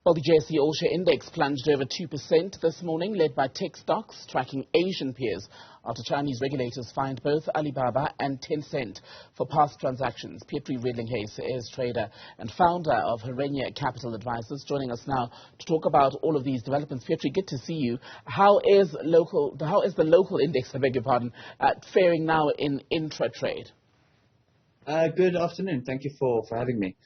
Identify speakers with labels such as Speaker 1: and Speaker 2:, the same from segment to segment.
Speaker 1: Well, the JSE All Share index plunged over 2% this morning, led by tech stocks tracking Asian peers after Chinese regulators fined both Alibaba and Tencent for past transactions. Petri Redelinghuys is trader and founder of Herenya Capital Advisors, joining us now to talk about all of these developments. Petri, good to see you. How is the local index, I beg your pardon, faring now in intra-trade?
Speaker 2: Good afternoon. Thank you for having me.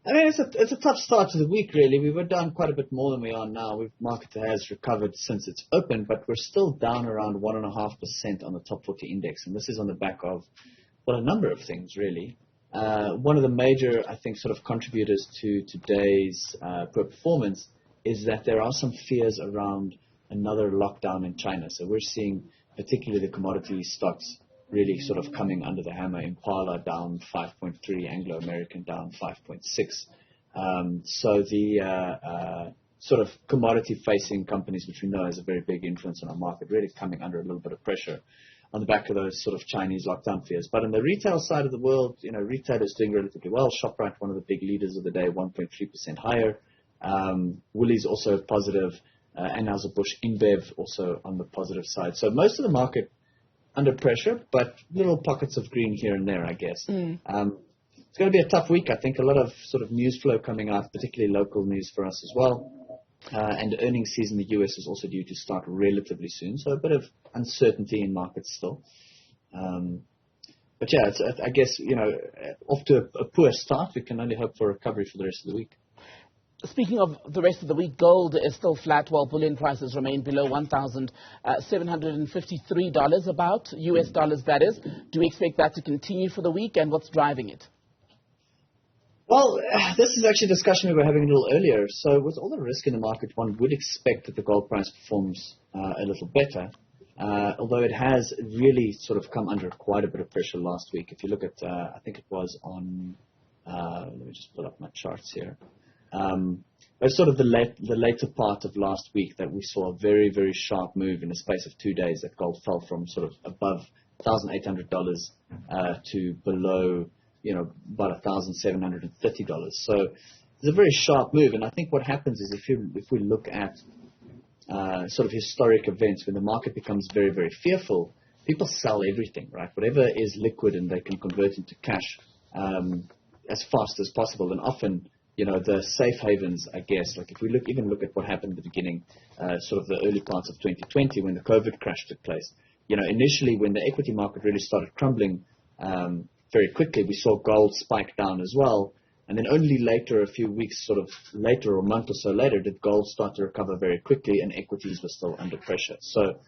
Speaker 2: I mean, it's a tough start to the week, really. We were down quite a bit more than we are now. Market has recovered since it's opened, but we're still down around 1.5% on the top 40 index. And this is on the back of, well, a number of things, really. One of the major, I think, sort of contributors to today's poor performance is that there are some fears around another lockdown in China. So we're seeing particularly the commodity stocks really sort of coming under the hammer. Impala down 5.3, Anglo-American down 5.6. So the sort of commodity-facing companies, which we know has a very big influence on our market, really coming under a little bit of pressure on the back of those sort of Chinese lockdown fears. But on the retail side of the world, you know, retail is doing relatively well. ShopRite, one of the big leaders of the day, 1.3% higher. Woolies also positive, and Anheuser-Busch InBev also on the positive side. So most of the market under pressure, but little pockets of green here and there, I guess. It's going to be a tough week, I think. A lot of sort of news flow coming out, particularly local news for us as well. And earnings season in the US is also due to start relatively soon, so a bit of uncertainty in markets still. But yeah, I guess, you know, off to a poor start. We can only hope for recovery for the rest of the week.
Speaker 1: Speaking of the rest of the week, gold is still flat while bullion prices remain below $1,753 about, US dollars that is. Do we expect that to continue for the week, and what's driving it?
Speaker 2: Well, this is actually a discussion we were having a little earlier. So with all the risk in the market, one would expect that the gold price performs a little better, although it has really sort of come under quite a bit of pressure last week. If you look at, I think it was on, let me just pull up my charts here. But sort of the later part of last week that we saw a very, very sharp move in the space of 2 days that gold fell from sort of above $1,800 to below, you know, about $1,730. So it's a very sharp move. And I think what happens is if we look at sort of historic events, when the market becomes very, very fearful, people sell everything, right? Whatever is liquid and they can convert into cash as fast as possible. And often, you know, the safe havens, I guess, like if we even look at what happened at the beginning, sort of the early parts of 2020 when the COVID crash took place, you know, initially when the equity market really started crumbling very quickly, we saw gold spike down as well. And then only later, a few weeks sort of later or a month or so later, did gold start to recover very quickly and equities were still under pressure. So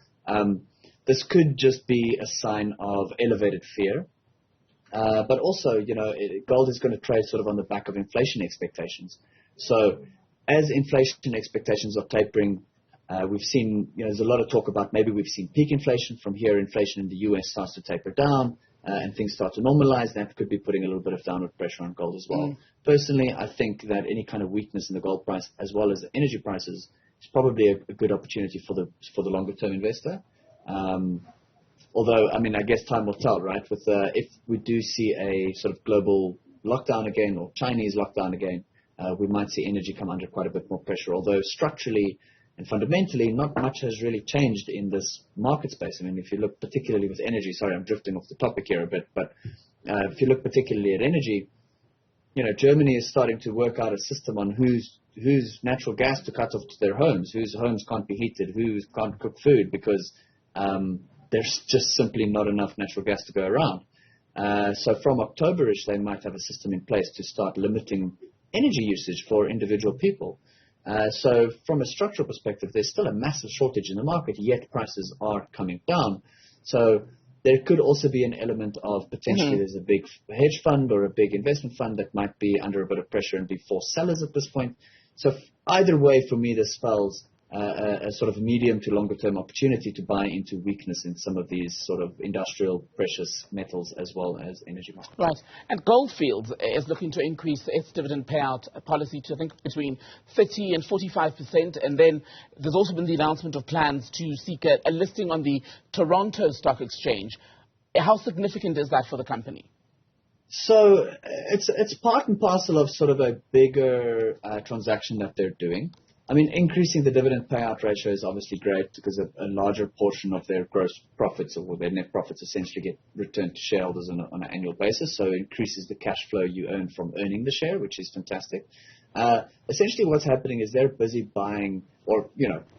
Speaker 2: this could just be a sign of elevated fear. But also, you know, gold is going to trade sort of on the back of inflation expectations. So as inflation expectations are tapering, we've seen, you know, there's a lot of talk about maybe we've seen peak inflation. From here, inflation in the US starts to taper down and things start to normalize. That could be putting a little bit of downward pressure on gold as well. Personally, I think that any kind of weakness in the gold price as well as the energy prices is probably a good opportunity for the longer term investor. Although, I mean, I guess time will tell, right? If we do see a sort of global lockdown again or Chinese lockdown again, we might see energy come under quite a bit more pressure. Although structurally and fundamentally, not much has really changed in this market space. I mean, if you look particularly with energy, sorry, I'm drifting off the topic here a bit, but if you look particularly at energy, you know, Germany is starting to work out a system on whose natural gas to cut off to their homes, whose homes can't be heated, who can't cook food because there's just simply not enough natural gas to go around. So from October-ish, they might have a system in place to start limiting energy usage for individual people. So from a structural perspective, there's still a massive shortage in the market, yet prices are coming down. So there could also be an element of potentially there's a big hedge fund or a big investment fund that might be under a bit of pressure and be forced sellers at this point. So either way, for me, this spells a sort of medium to longer term opportunity to buy into weakness in some of these sort of industrial precious metals as well as energy markets.
Speaker 1: Right. And Gold Fields is looking to increase its dividend payout policy to, I think, between 30 and 45%. And then there's also been the announcement of plans to seek a listing on the Toronto Stock Exchange. How significant is that for the company?
Speaker 2: So it's part and parcel of sort of a bigger transaction that they're doing. I mean, increasing the dividend payout ratio is obviously great because a larger portion of their gross profits or their net profits essentially get returned to shareholders on an annual basis. So it increases the cash flow you earn from earning the share, which is fantastic. Essentially what's happening is they're busy buying or,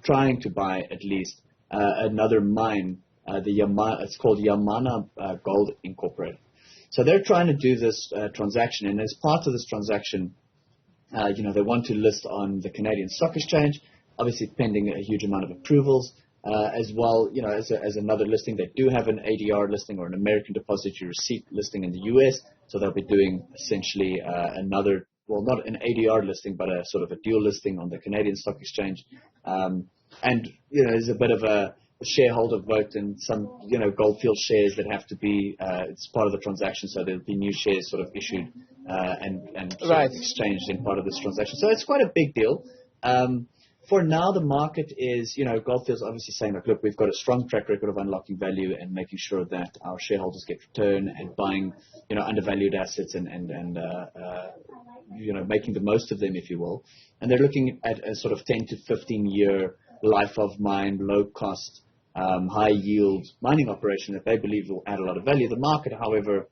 Speaker 2: trying to buy at least another mine. It's called Yamana Gold Incorporated. So they're trying to do this transaction, and as part of this transaction, they want to list on the Canadian Stock Exchange, obviously pending a huge amount of approvals. As well, as another listing, they do have an ADR listing or an American Depository Receipt listing in the US. So they'll be doing essentially another, well, not an ADR listing, but a sort of a dual listing on the Canadian Stock Exchange. There's a bit of a shareholder vote and some, Goldfield shares that have to be, it's part of the transaction. So there'll be new shares sort of issued and
Speaker 1: right.
Speaker 2: exchanged in part of this transaction. So it's quite a big deal. For now, the market is, Goldfield's obviously saying, look, we've got a strong track record of unlocking value and making sure that our shareholders get return and buying, undervalued assets and making the most of them, if you will. And they're looking at a sort of 10 to 15-year life of mine, low cost, high yield mining operation that they believe will add a lot of value. The market, however,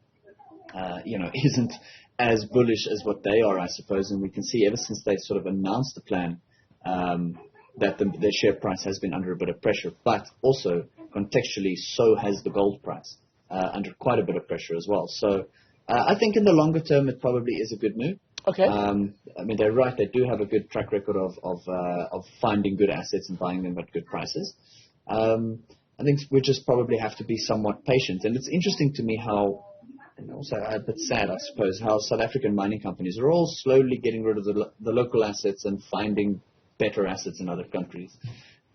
Speaker 2: isn't as bullish as what they are, I suppose. And we can see ever since they sort of announced the plan, that their share price has been under a bit of pressure, but also contextually, so has the gold price under quite a bit of pressure as well. So I think in the longer term, it probably is a good move.
Speaker 1: Okay.
Speaker 2: I mean, they're right. They do have a good track record of finding good assets and buying them at good prices. I think we just probably have to be somewhat patient. And it's interesting to me how, and also a bit sad, I suppose, how South African mining companies are all slowly getting rid of the local assets and finding better assets in other countries.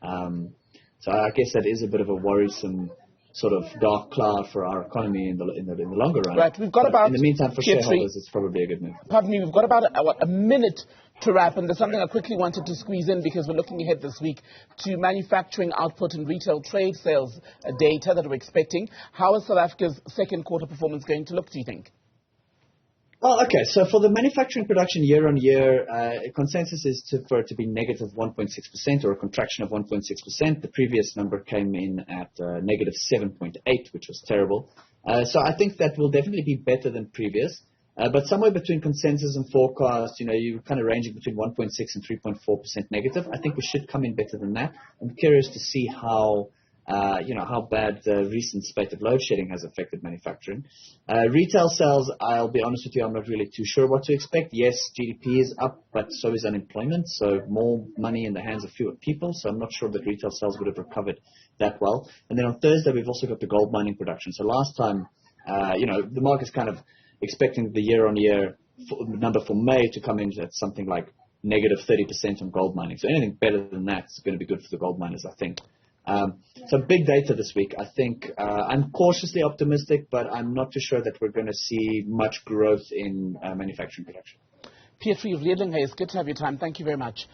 Speaker 2: So I guess that is a bit of a worrisome sort of dark cloud for our economy in the longer run.
Speaker 1: Right. We've got about,
Speaker 2: in the meantime, for shareholders, it's probably a good move.
Speaker 1: Pardon me, we've got about a minute to wrap, and there's something I quickly wanted to squeeze in because we're looking ahead this week to manufacturing output and retail trade sales data that we're expecting. How is South Africa's second quarter performance going to look, do you think?
Speaker 2: Well, okay. So for the manufacturing production year on year, consensus is for it to be negative 1.6% or a contraction of 1.6%. The previous number came in at negative 7.8, which was terrible. So I think that will definitely be better than previous. But somewhere between consensus and forecast, you're kind of ranging between 1.6 and 3.4% negative. I think we should come in better than that. I'm curious to see how bad the recent spate of load shedding has affected manufacturing. Retail sales, I'll be honest with you, I'm not really too sure what to expect. Yes, GDP is up, but so is unemployment, so more money in the hands of fewer people. So I'm not sure that retail sales would have recovered that well. And then on Thursday, we've also got the gold mining production. So last time, the market's kind of expecting the year-on-year number for May to come in at something like negative 30% on gold mining. So anything better than that is going to be good for the gold miners, I think. So big data this week. I think I'm cautiously optimistic, but I'm not too sure that we're going to see much growth in manufacturing production.
Speaker 1: Petri Redelinghuys, good to have your time. Thank you very much.